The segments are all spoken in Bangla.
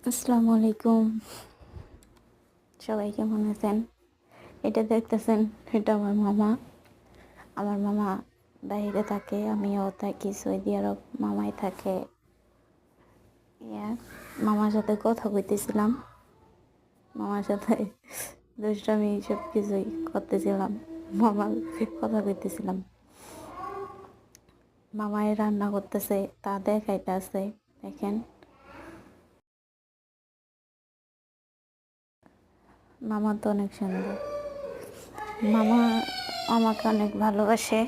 আসসালামু আলাইকুম। সবাই কেমন আছেন? এটা দেখতেছেন, এটা আমার মামা। আমার মামা বাইরে থাকে, আমিও থাকি সৌদি আরব। মামাই থাকে। ইয়া মামার সাথে কথা কইতেছিলাম, মামার সাথে দুষ্টামি সব কিছুই করতেছিলাম। মামার কথা কইতেছিলাম। মামাই রান্না করতেছে, তা দেখাইতেছে। দেখেন, মামা তো অনেক সুন্দর। মামা আমাকে অনেক ভালোবাসে।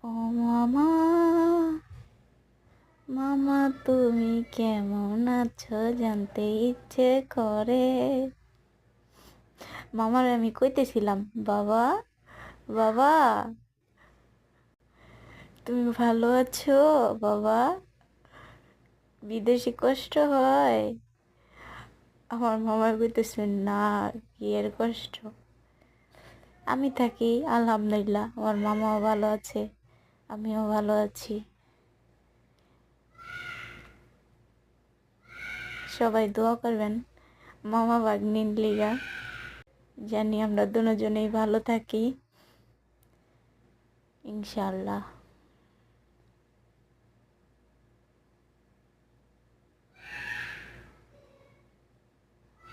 ও মামা, মামা তুমি কেমন আছো জানতে ইচ্ছে করে। মামার আমি কইতেছিলাম, বাবা বাবা তুমি ভালো আছো বাবা, বিদেশে কষ্ট হয়। আমার মামা কইতেছে, না, কি এর কষ্ট, আমি থাকি আলহামদুলিল্লাহ, আমার মামাও ভালো আছে, আমিও ভালো আছি। সবাই দোয়া করবেন মামা ভাগ্নির লিগা, জানি আমরা দুজনেই ভালো থাকি ইনশাআল্লাহ।